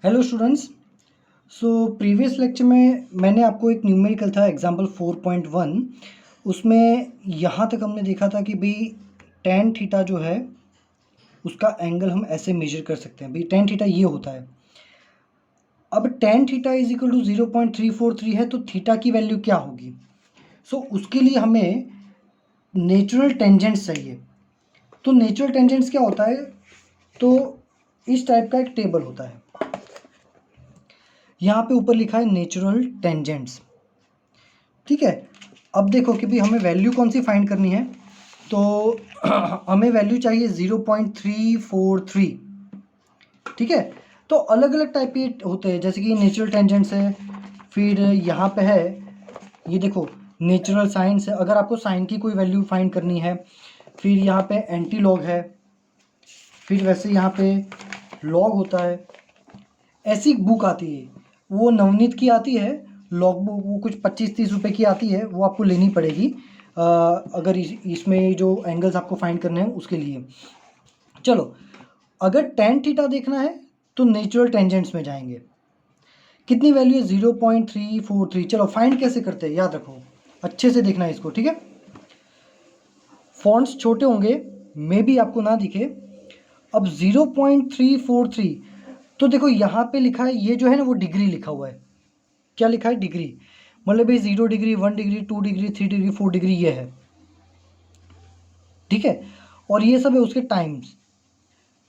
Hello students. Previous lecture में मैंने आपको एक न्यूमेरिकल था एग्जांपल 4.1, उसमें यहाँ तक हमने देखा था कि भाई tan थीटा जो है उसका एंगल हम ऐसे मेजर कर सकते हैं। भाई tan थीटा ये होता है। अब tan theta is equal to 0.343 है, तो थीटा की वैल्यू क्या होगी? उसके लिए हमें नेचुरल टेंजेंट्स चाहिए। तो नेचुरल टेंजेंट्स क्या होता है? तो इस टाइप का एक टेबल होता है। यहाँ पे ऊपर लिखा है नेचुरल टेंजेंट्स, ठीक है। अब देखो कि भाई हमें वैल्यू कौन सी फाइंड करनी है, तो हमें वैल्यू चाहिए 0.343, ठीक है। तो अलग अलग टाइप के होते हैं, जैसे कि नेचुरल टेंजेंट्स है, फिर यहाँ पे है ये देखो नेचुरल साइंस है, अगर आपको साइन की कोई वैल्यू फाइंड करनी है। फिर यहाँ पे एंटी लॉग है, फिर वैसे यहाँ पे लॉग होता है। ऐसी बुक आती है, वो नवनीत की आती है लॉग बुक, वो कुछ 25-30 रुपए की आती है, वो आपको लेनी पड़ेगी अगर इसमें जो एंगल्स आपको फाइंड करने हैं उसके लिए। चलो, अगर tan थीटा देखना है तो नेचुरल टेंजेंट्स में जाएंगे। कितनी वैल्यू है? 0.343। चलो फाइंड कैसे करते हैं, याद रखो, अच्छे से देखना है इसको, ठीक है। फॉन्ट्स छोटे होंगे, मे भी आपको ना दिखे। अब 0.343, तो देखो यहाँ पे लिखा है, ये जो है ना वो डिग्री लिखा हुआ है। क्या लिखा है? डिग्री। मतलब भाई 0 degree, 1 degree, 2 degree, 3 degree, 4 degree ये है, ठीक है। और ये सब है उसके टाइम्स।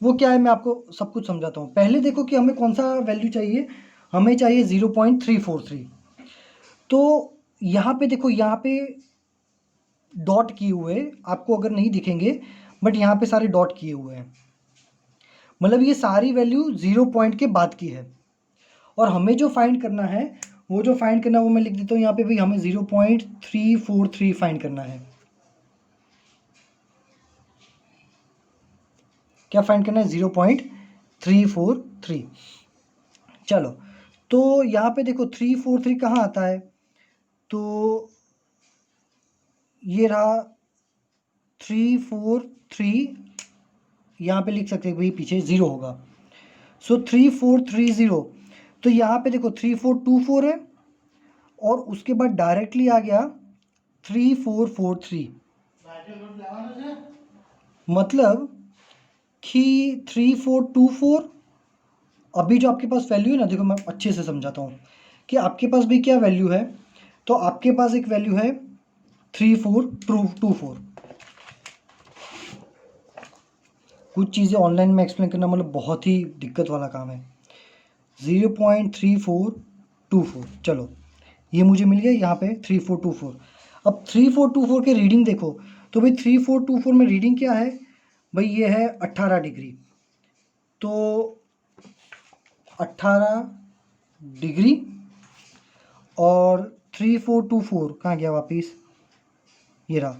वो क्या है मैं आपको सब कुछ समझाता हूँ। पहले देखो कि हमें कौन सा वैल्यू चाहिए। हमें चाहिए 0.343। तो यहाँ पे देखो, यहाँ पे डॉट किए हुए आपको अगर नहीं दिखेंगे, बट यहाँ पे सारे डॉट किए हुए हैं, मतलब ये सारी वैल्यू 0 पॉइंट के बाद की है। और हमें जो फाइंड करना है, वो जो फाइंड करना है वो मैं लिख देता हूँ यहाँ पे, भाई हमें 0.343 फाइंड करना है। क्या फाइंड करना है? 0.343। चलो, तो यहाँ पे देखो 343 कहाँ आता है, तो ये रहा 343, यहाँ पे लिख सकते हैं भाई पीछे 0 होगा। 3430, तो यहाँ पे देखो 3424 है, और उसके बाद डायरेक्टली आ गया 3443, मतलब कि 3424। अभी जो आपके पास वैल्यू है ना, देखो मैं अच्छे से समझाता हूँ कि आपके पास भी क्या वैल्यू है। तो आपके पास एक वैल्यू है 3424। कुछ चीज़ें ऑनलाइन में एक्सप्लेन करना मतलब बहुत ही दिक्कत वाला काम है। 0.3424, चलो ये मुझे मिल गया यहाँ पे 3424। अब 3424 के रीडिंग देखो, तो भाई 3424 में रीडिंग क्या है भाई? ये है 18 डिग्री। तो 18 डिग्री और 3424 कहाँ गया वापिस? ये रहा।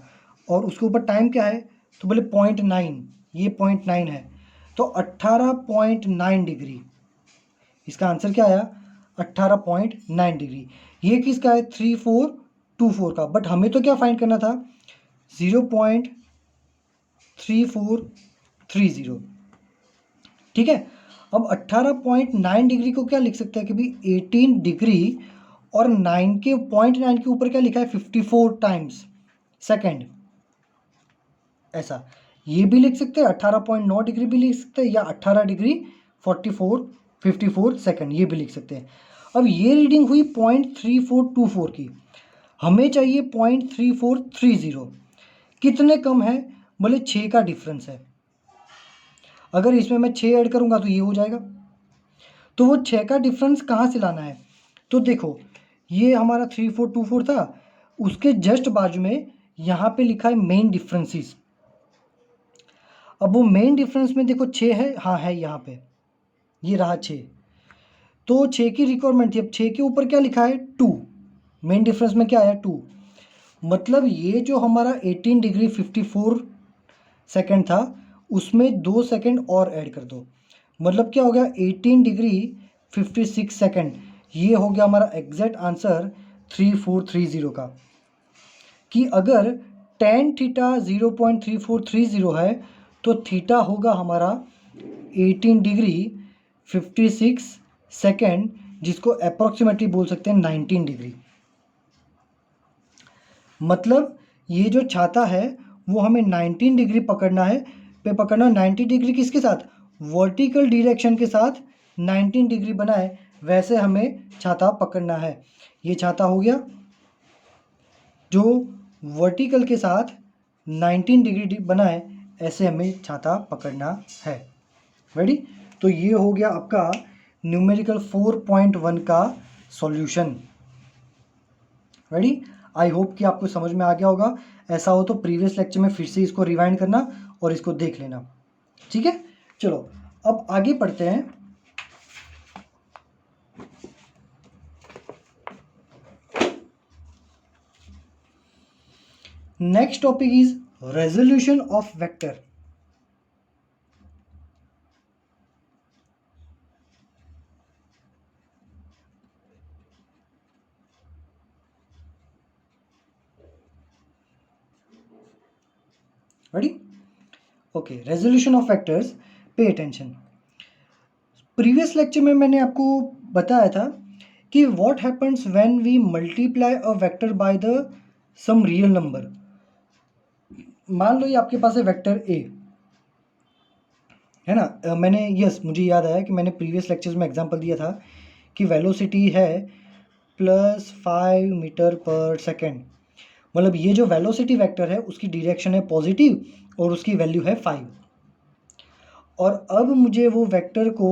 और उसके ऊपर टाइम क्या है? तो बोले 0.9, ये 0.9 है, तो 18.9 डिग्री। इसका आंसर क्या आया? 18.9 डिग्री। ये किसका है? 3424 का। बट हमें तो क्या फाइंड करना था? 0.3430, ठीक है। अब 18.9 डिग्री को क्या लिख सकते हैं कि भाई 18 डिग्री और 9 के 0.9 के ऊपर क्या लिखा है? 54 टाइम्स सेकेंड। ऐसा ये भी लिख सकते हैं, 18.9 डिग्री भी लिख सकते हैं, या 18 डिग्री 54 सेकेंड ये भी लिख सकते हैं। अब ये रीडिंग हुई 0.3424 की, हमें चाहिए 0.3430। कितने कम है? बोले 6 का डिफरेंस है। अगर इसमें मैं 6 ऐड करूँगा तो ये हो जाएगा। तो वो 6 का डिफरेंस कहाँ से लाना है? तो देखो, ये हमारा 3424 था, उसके जस्ट बाजू में यहाँ पे लिखा है मेन डिफरेंसेस। अब वो मेन डिफरेंस में देखो 6 है, हाँ है यहाँ पे, ये रहा 6। तो 6 की रिक्वायरमेंट थी। अब 6 के ऊपर क्या लिखा है? 2। मेन डिफरेंस में क्या आया? 2। मतलब ये जो हमारा 18 डिग्री 54 सेकेंड था, उसमें 2 सेकेंड और ऐड कर दो। मतलब क्या हो गया? 18 डिग्री 56 सेकेंड। ये हो गया हमारा एग्जैक्ट आंसर 3430 का। कि अगर tan थीटा 0.3430 है, तो थीटा होगा हमारा 18 डिग्री 56 सेकेंड, जिसको अप्रोक्सीमेटली बोल सकते हैं 19 डिग्री। मतलब ये जो छाता है वो हमें 19 डिग्री पकड़ना है। 90 डिग्री किसके साथ? वर्टिकल डायरेक्शन के साथ 19 डिग्री बनाए वैसे हमें छाता पकड़ना है। ये छाता हो गया जो वर्टिकल के साथ 19 डिग्री बनाए, ऐसे हमें छाता पकड़ना है। रेडी? तो ये हो गया आपका न्यूमेरिकल 4.1 का सॉल्यूशन। रेडी? आई होप कि आपको समझ में आ गया होगा। ऐसा हो तो प्रीवियस लेक्चर में फिर से इसको रिवाइंड करना और इसको देख लेना। ठीक है, चलो अब आगे पढ़ते हैं। Next topic is resolution of vector. Ready? Okay, resolution of vectors, pay attention. Previous lecture में मैंने आपको बताया था कि what happens when we multiply a vector by the some real number. मान लो ये आपके पास है वेक्टर ए, है ना। मैंने मुझे याद आया कि मैंने प्रीवियस लेक्चर्स में एग्जांपल दिया था कि वेलोसिटी है +5 मीटर पर सेकेंड। मतलब ये जो वेलोसिटी वेक्टर है उसकी डायरेक्शन है पॉजिटिव और उसकी वैल्यू है 5। और अब मुझे वो वेक्टर को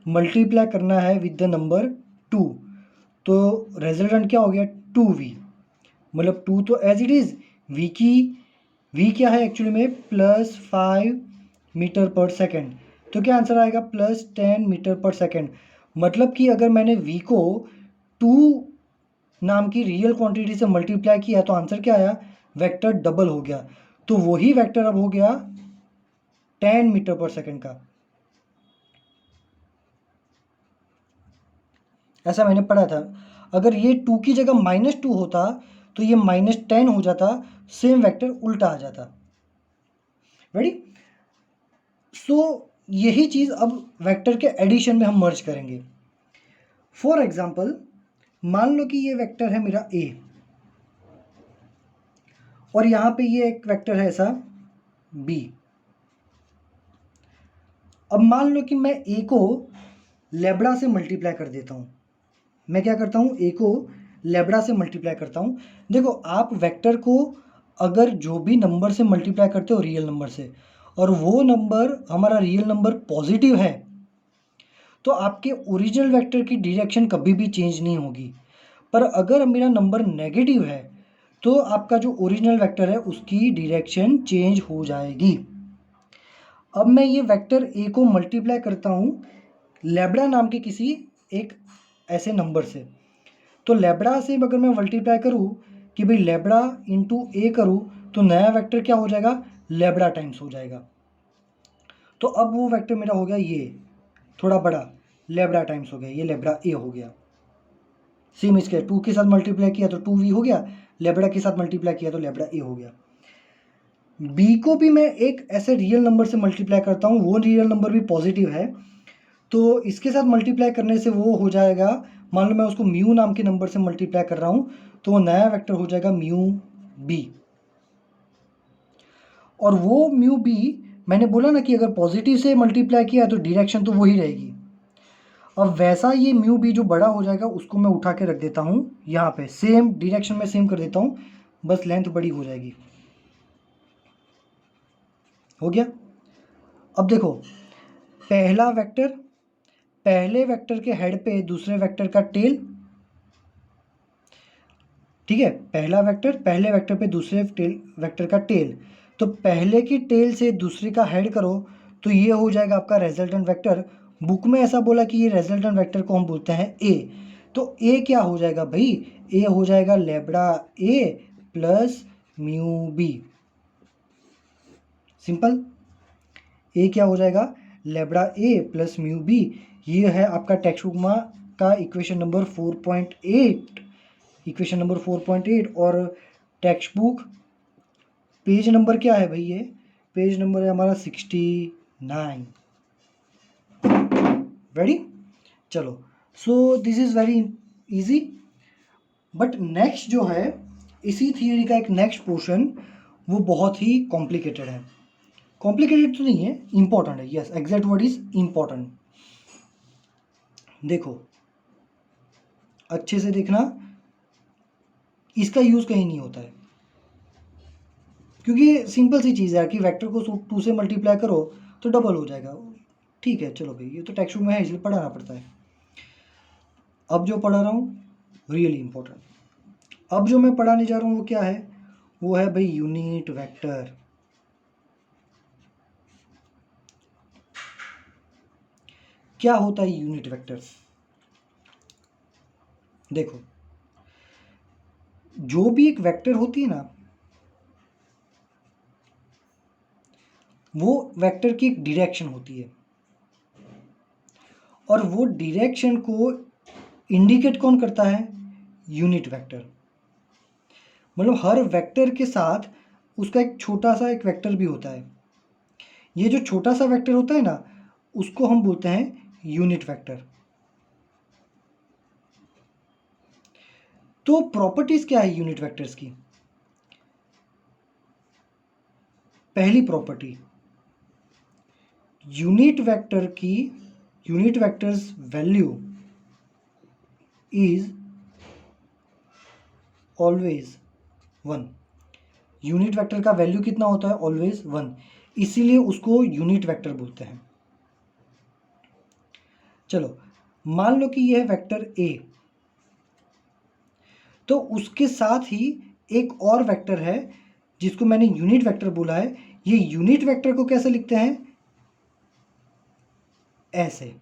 मल्टीप्लाई करना है विद द नंबर 2। तो रिजल्टेंट क्या हो गया? 2v। मतलब 2 तो एज इट इज़, v क्या है एक्चुअली में? +5 मीटर पर सेकेंड। तो क्या आंसर आएगा? +10 मीटर पर सेकेंड। मतलब कि अगर मैंने v को 2 नाम की रियल क्वांटिटी से मल्टीप्लाई किया तो आंसर क्या आया? वेक्टर डबल हो गया। तो वही वेक्टर अब हो गया 10 मीटर पर सेकेंड का। ऐसा मैंने पढ़ा था। अगर ये 2 की जगह -2 होता तो ये -10 हो जाता, सेम वेक्टर उल्टा आ जाता। रेडी? सो यही चीज़ अब वेक्टर के एडिशन में हम मर्ज करेंगे। फॉर एग्जाम्पल, मान लो कि ये वेक्टर है मेरा ए और यहाँ पे ये एक वेक्टर है ऐसा बी। अब मान लो कि मैं ए को लेब्रा से मल्टीप्लाई कर देता हूँ। मैं क्या करता हूँ? ए को लेब्रा से मल्टीप्लाई करता हूँ। देखो, आप वेक्टर को अगर जो भी नंबर से मल्टीप्लाई करते हो रियल नंबर से, और वो नंबर हमारा रियल नंबर पॉजिटिव है, तो आपके ओरिजिनल वेक्टर की डायरेक्शन कभी भी चेंज नहीं होगी। पर अगर मेरा नंबर नेगेटिव है तो आपका जो ओरिजिनल वेक्टर है उसकी डायरेक्शन चेंज हो जाएगी। अब मैं ये वेक्टर ए को मल्टीप्लाई करता हूँ लेब्रा नाम के किसी एक ऐसे नंबर से। तो लेब्रा से अगर मैं मल्टीप्लाई करूँ कि भाई लेब्रा इंटू ए करूँ तो नया वेक्टर क्या हो जाएगा? लेब्रा टाइम्स हो जाएगा। तो अब वो वेक्टर मेरा हो गया ये थोड़ा बड़ा, लेब्रा टाइम्स हो गया, ये लेब्रा ए हो गया। सेम इसके 2 के साथ मल्टीप्लाई किया तो 2v हो गया, लेब्रा के साथ मल्टीप्लाई किया तो लेब्रा ए हो गया। बी को भी मैं एक ऐसे रियल नंबर से मल्टीप्लाई करता हूँ, वो रियल नंबर भी पॉजिटिव है, तो इसके साथ मल्टीप्लाई करने से वो हो जाएगा, मान लो मैं उसको म्यू नाम के नंबर से मल्टीप्लाई कर रहा हूँ तो वो नया वेक्टर हो जाएगा म्यू बी। और वो म्यू बी मैंने बोला ना कि अगर पॉजिटिव से मल्टीप्लाई किया तो डायरेक्शन तो वही रहेगी। अब वैसा ये म्यू बी जो बड़ा हो जाएगा उसको मैं उठा के रख देता हूँ यहाँ पे, सेम डायरेक्शन में सेम कर देता हूँ, बस लेंथ बड़ी हो जाएगी। हो गया? अब देखो, पहला वेक्टर, पहले वेक्टर के हेड पे दूसरे वेक्टर का टेल, ठीक है, पहला वेक्टर पहले वेक्टर पे दूसरे वेक्टर का टेल। तो पहले की टेल से दूसरे का हेड करो तो ये हो जाएगा आपका रिजल्टेंट वेक्टर। बुक में ऐसा बोला कि ये रिजल्टेंट वेक्टर को हम बोलते हैं ए। तो ए क्या हो जाएगा भाई? ए हो जाएगा लेब्रा ए प्लस म्यू बी। सिंपल। ए क्या हो जाएगा? लेब्रा ए प्लस म्यू बी। ये है आपका टेक्स्ट बुक में का इक्वेशन नंबर 4.8, इक्वेशन नंबर 4.8। और टेक्स्ट बुक पेज नंबर क्या है भाई? ये पेज नंबर है हमारा 69। रेडी? चलो, so this is very easy. But next जो है इसी थियरी का एक नेक्स्ट पोर्शन, वो बहुत ही कॉम्प्लिकेटेड है। कॉम्प्लिकेटेड तो नहीं है, इंपॉर्टेंट है। Yes, exact word is important. देखो अच्छे से देखना, इसका यूज़ कहीं नहीं होता है, क्योंकि सिंपल सी चीज़ है कि वेक्टर को 2 से मल्टीप्लाई करो तो डबल हो जाएगा। ठीक है, चलो भाई, ये तो टेक्स्ट बुक में है इसलिए पढ़ाना पड़ता है। अब जो पढ़ा रहा हूँ रियली इंपॉर्टेंट। अब जो मैं पढ़ाने जा रहा हूँ वो क्या है? वो है भाई यूनिट वेक्टर। क्या होता है यूनिट वेक्टर? देखो, जो भी एक वेक्टर होती है ना, वो वेक्टर की एक डायरेक्शन होती है, और वो डायरेक्शन को इंडिकेट कौन करता है? Unit vector. मतलब हर वेक्टर के साथ उसका एक छोटा सा एक वेक्टर भी होता है। ये जो छोटा सा वेक्टर होता है ना, उसको हम बोलते हैं यूनिट वेक्टर। तो प्रॉपर्टीज क्या है यूनिट वेक्टर्स की? पहली property, unit vectors value is always 1। Unit vector का वैल्यू कितना होता है? ऑलवेज 1, इसीलिए उसको यूनिट वेक्टर बोलते हैं। चलो मान लो कि यह है वेक्टर ए, तो उसके साथ ही एक और वेक्टर है जिसको मैंने यूनिट वेक्टर बोला है। ये यूनिट वेक्टर को कैसे लिखते हैं? ऐसे।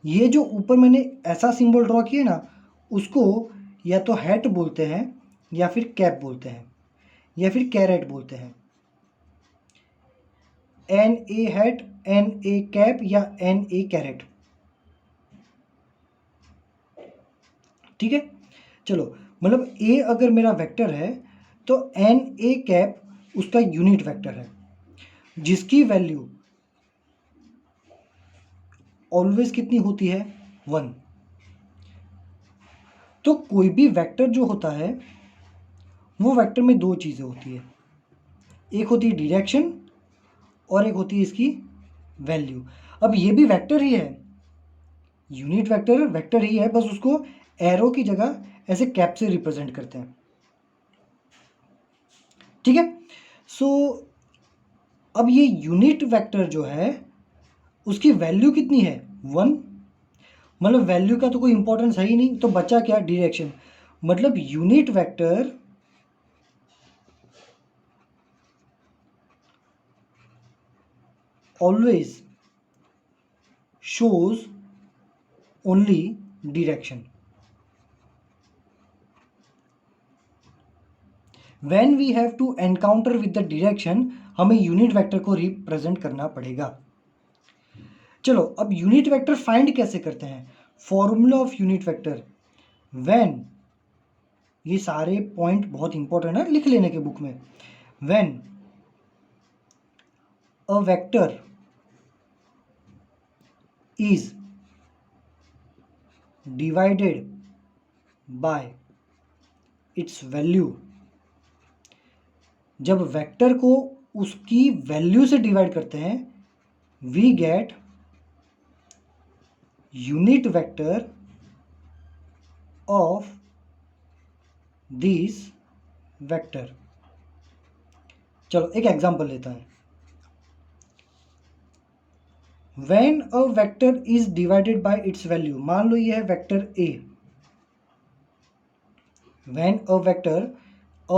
ये जो ऊपर मैंने ऐसा सिंबल ड्रॉ किया ना, उसको या तो हैट बोलते हैं, या फिर कैप बोलते हैं, या फिर कैरेट बोलते हैं। An A hat, an A cap, या एन ए कैरेट। ठीक है, चलो मतलब ए अगर मेरा वेक्टर है तो एन ए कैप उसका यूनिट वेक्टर है, जिसकी वैल्यू ऑलवेज कितनी होती है? 1। तो कोई भी वेक्टर जो होता है, वो वेक्टर में दो चीज़ें होती है, एक होती है डायरेक्शन और एक होती है इसकी वैल्यू। अब ये भी वेक्टर ही है, यूनिट वेक्टर वेक्टर ही है, बस उसको एरो की जगह ऐसे कैप से रिप्रेजेंट करते हैं। ठीक है, सो अब ये यूनिट वेक्टर जो है उसकी वैल्यू कितनी है? 1। मतलब वैल्यू का तो कोई इंपॉर्टेंस है ही नहीं, तो बचा क्या? डायरेक्शन। मतलब unit vector always shows only direction. When we have to encounter with the direction, हमें यूनिट वेक्टर को रिप्रेजेंट करना पड़ेगा। चलो अब यूनिट वेक्टर फाइंड कैसे करते हैं? Formula of unit vector, when, ये सारे पॉइंट बहुत इंपॉर्टेंट है, लिख लेने के बुक में। When a vector is divided by its value, जब वेक्टर को उसकी वैल्यू से डिवाइड करते हैं, we get unit vector of this vector. चलो एक एग्जांपल लेता है। When a vector is divided by its value, मान लो ये है vector A. When a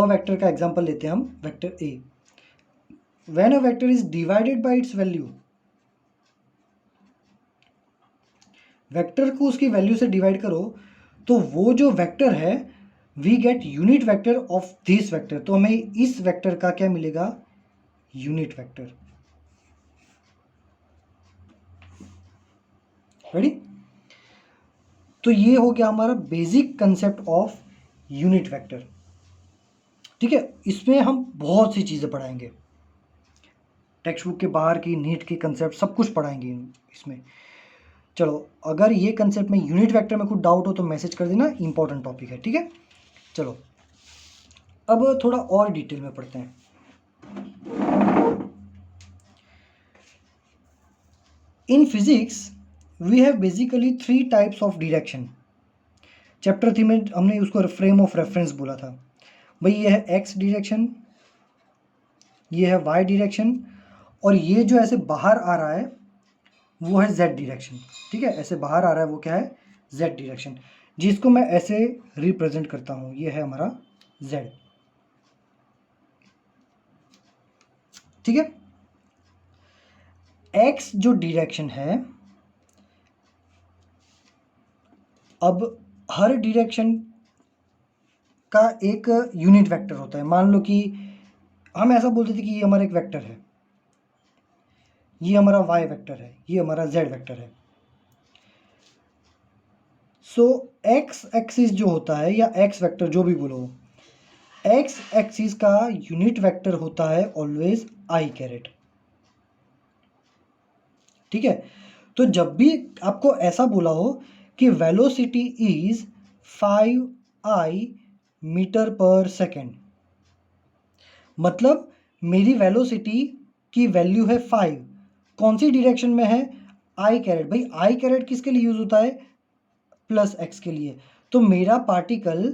vector का एग्जांपल लेते हैं हम, vector A. When a vector is divided by its value, vector को उसकी वैल्यू से डिवाइड करो तो वो जो वेक्टर है, we get unit vector of this vector. तो हमें इस वेक्टर का क्या मिलेगा? Unit vector. रेडी? तो ये हो गया हमारा basic concept of unit vector. ठीक है, इसमें हम बहुत सी चीज़ें पढ़ाएंगे, टेक्स्ट बुक के बाहर की नीट के कंसेप्ट सब कुछ पढ़ाएंगे इसमें। चलो, अगर ये कंसेप्ट में यूनिट वेक्टर में कुछ डाउट हो तो मैसेज कर देना, इंपॉर्टेंट टॉपिक है, ठीक है। चलो अब थोड़ा और डिटेल में पढ़ते हैं। In physics we have basically 3 types of direction. Chapter 3 में हमने उसको फ्रेम ऑफ रेफरेंस बोला था भाई। ये है एक्स डायरेक्शन, ये है वाई डायरेक्शन, और ये जो ऐसे बाहर आ रहा है वो है जेड डायरेक्शन, ठीक है। ऐसे बाहर आ रहा है वो क्या है, जेड डायरेक्शन, जिसको मैं ऐसे रिप्रेजेंट करता हूँ, ये है हमारा जेड, ठीक है। एक्स जो डायरेक्शन है, अब हर डायरेक्शन का एक यूनिट वेक्टर होता है। मान लो कि हम ऐसा बोलते थे कि ये हमारा एक वेक्टर है, ये हमारा वाई वेक्टर है, ये हमारा जेड वेक्टर है। सो एक्स एक्सिस जो होता है या एक्स वेक्टर जो भी बोलो, एक्स एक्सिस का यूनिट वेक्टर होता है ऑलवेज आई कैरेट, ठीक है। तो जब भी आपको ऐसा बोला हो कि वेलोसिटी इज 5i मीटर पर सेकेंड, मतलब मेरी वेलोसिटी की वैल्यू है 5, कौन सी डायरेक्शन में है, आई कैरेट। भाई आई कैरेट किसके लिए यूज होता है, प्लस एक्स के लिए। तो मेरा पार्टिकल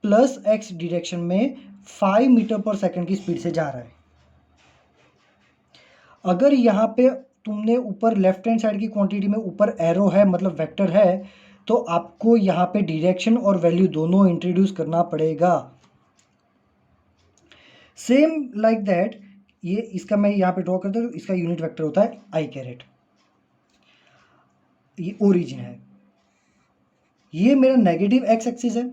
प्लस एक्स डायरेक्शन में 5 मीटर पर सेकेंड की स्पीड से जा रहा है। अगर यहाँ पे तुमने ऊपर लेफ्ट हैंड साइड की क्वांटिटी में ऊपर एरो है, मतलब वेक्टर है, तो आपको यहाँ पे डायरेक्शन और वैल्यू दोनों इंट्रोड्यूस करना पड़ेगा। सेम लाइक दैट, ये इसका मैं यहाँ पे ड्रॉ करता हूँ, इसका यूनिट वेक्टर होता है आई कैरेट, ये ओरिजिन है। ये मेरा नेगेटिव एक्स एक्सिस है,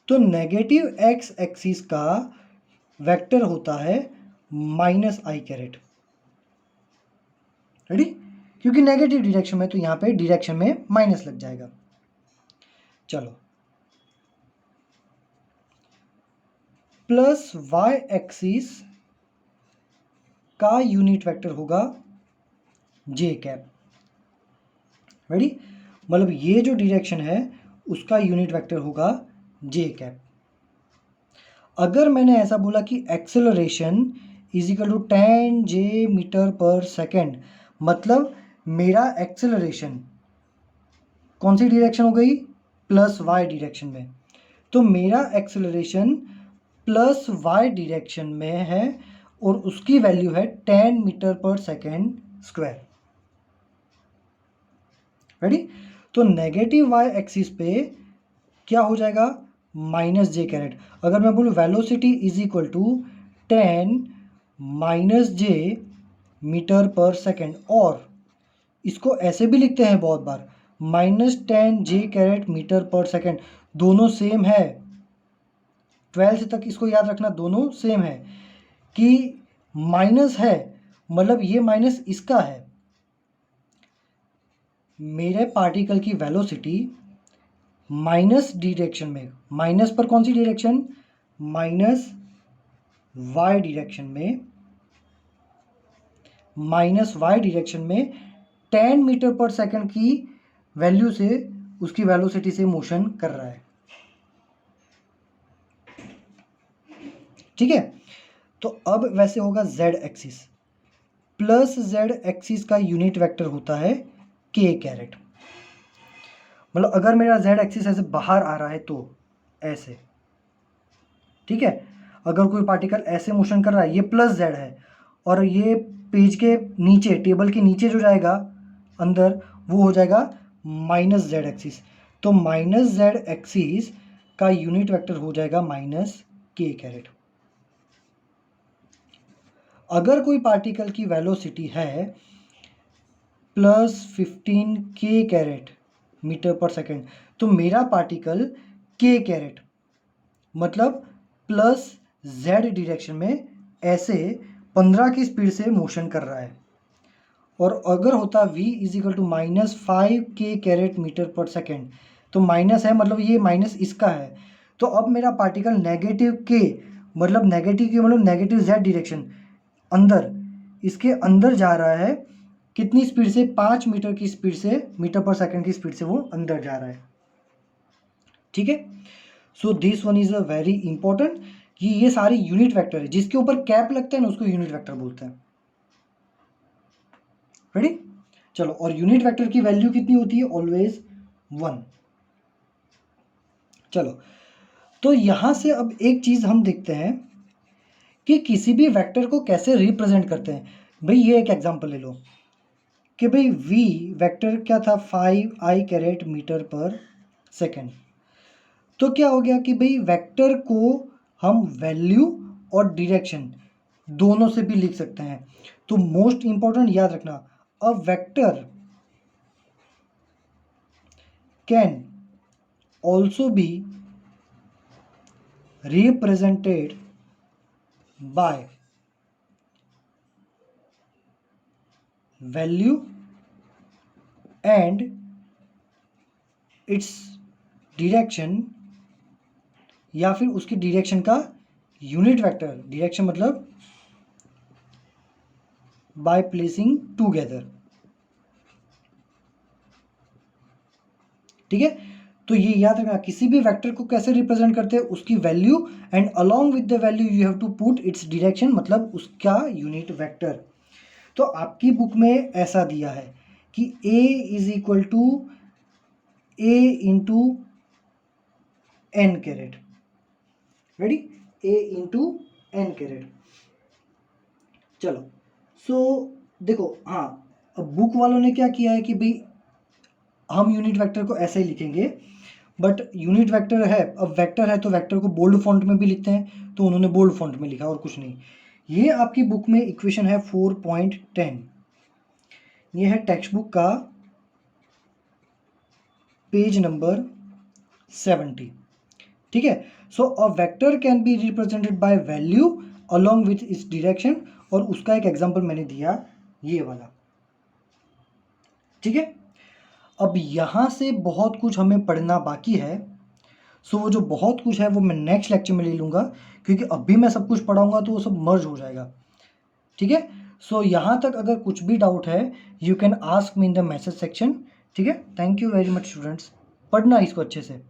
तो नेगेटिव एक्स एक्सिस का वेक्टर होता है माइनस आई कैरेट, रेडी, क्योंकि नेगेटिव डायरेक्शन में तो यहाँ पे डायरेक्शन में माइनस लग जाएगा। चलो, प्लस वाई एक्सिस का यूनिट वेक्टर होगा जे कैप, रेडी, मतलब ये जो डायरेक्शन है उसका यूनिट वेक्टर होगा जे कैप। अगर मैंने ऐसा बोला कि acceleration is equal to 10 J metre पर सेकेंड, मतलब मेरा एक्सेलरेशन कौन सी डायरेक्शन हो गई, प्लस वाई डायरेक्शन में, तो मेरा एक्सेलरेशन प्लस वाई डायरेक्शन में है और उसकी वैल्यू है 10 मीटर पर सेकेंड स्क्वायर, रेडी। तो नेगेटिव वाई एक्सिस पे क्या हो जाएगा, माइनस जे कैरेट। अगर मैं बोलूँ velocity is equal to 10 minus J metre पर सेकेंड, और इसको ऐसे भी लिखते हैं बहुत बार, -10 जे कैरेट मीटर पर सेकेंड, दोनों सेम है। 12th तक इसको याद रखना, दोनों सेम है कि माइनस है मतलब ये माइनस इसका है। मेरे पार्टिकल की वेलोसिटी माइनस डायरेक्शन में, माइनस पर कौन सी डायरेक्शन, माइनस वाई डायरेक्शन में, माइनस वाई डायरेक्शन में 10 मीटर पर सेकंड की वैल्यू से उसकी वेलोसिटी से मोशन कर रहा है, ठीक है। तो अब वैसे होगा z axis, plus z axis का यूनिट वेक्टर होता है k कैरेट, मतलब अगर मेरा z एक्सिस ऐसे बाहर आ रहा है तो ऐसे, ठीक है। अगर कोई पार्टिकल ऐसे मोशन कर रहा है, ये प्लस z है, और ये पेज के नीचे, टेबल के नीचे जो जाएगा अंदर, वो हो जाएगा माइनस z एक्सिस। तो माइनस z एक्सिस का यूनिट वेक्टर हो जाएगा माइनस k कैरेट। अगर कोई पार्टिकल की वेलोसिटी है प्लस 15 k कैरेट मीटर पर सेकेंड, तो मेरा पार्टिकल k कैरेट मतलब प्लस z डायरेक्शन में ऐसे 15 की स्पीड से मोशन कर रहा है। और अगर होता v is equal to -5k caret metre पर सेकेंड, तो माइनस है मतलब ये माइनस इसका है, तो अब मेरा पार्टिकल नेगेटिव k मतलब नेगेटिव k मतलब नेगेटिव z डायरेक्शन अंदर, इसके अंदर जा रहा है कितनी स्पीड से, 5 मीटर की स्पीड से, मीटर पर सेकंड की स्पीड से वो अंदर जा रहा है। ठीक है, so this one is a very important कि ये सारे यूनिट वेक्टर है, जिसके ऊपर कैप लगता है ना उसको यूनिट वेक्टर बोलते हैं। रेडी, चलो, और यूनिट वेक्टर की वैल्यू कितनी होती है, ऑलवेज 1। चलो, तो यहां से अब एक चीज हम देखते हैं कि किसी भी वेक्टर को कैसे रिप्रेजेंट करते हैं। भाई ये एक एग्जांपल ले लो कि भाई v वेक्टर क्या था, 5i कैरेट मीटर पर सेकेंड। तो क्या हो गया कि भाई वेक्टर को हम वैल्यू और डायरेक्शन दोनों से भी लिख सकते हैं। तो मोस्ट इंपॉर्टेंट याद रखना, अ vector can also be represented by value and its direction, या फिर उसकी डायरेक्शन का यूनिट वेक्टर, डायरेक्शन मतलब बाय प्लेसिंग टूगेदर। ठीक है, तो ये याद रखना, किसी भी वेक्टर को कैसे रिप्रेजेंट करते हैं, उसकी value and along with the value you have to put its direction, मतलब उसका यूनिट वेक्टर। तो आपकी बुक में ऐसा दिया है कि a is equal to a into N caret. Ready, a into N caret. चलो, सो देखो, हाँ, अब बुक वालों ने क्या किया है कि भाई हम यूनिट वेक्टर को ऐसे ही लिखेंगे, बट यूनिट वेक्टर है, अब वेक्टर है तो वेक्टर को बोल्ड फॉन्ट में भी लिखते हैं, तो उन्होंने बोल्ड फॉन्ट में लिखा और कुछ नहीं। ये आपकी बुक में इक्वेशन है 4.10, ये है टेक्स्ट बुक का पेज नंबर 70। ठीक है, so a vector can be represented by value along with its direction, और उसका एक एग्जांपल मैंने दिया ये वाला। ठीक है, अब यहाँ से बहुत कुछ हमें पढ़ना बाकी है। सो वो जो बहुत कुछ है वो मैं नेक्स्ट लेक्चर में ले लूँगा, क्योंकि अभी मैं सब कुछ पढ़ाऊँगा तो वो सब मर्ज हो जाएगा। ठीक है, सो यहाँ तक अगर कुछ भी डाउट है you can ask me in the message section. ठीक है, thank you very much students, पढ़ना इसको अच्छे से।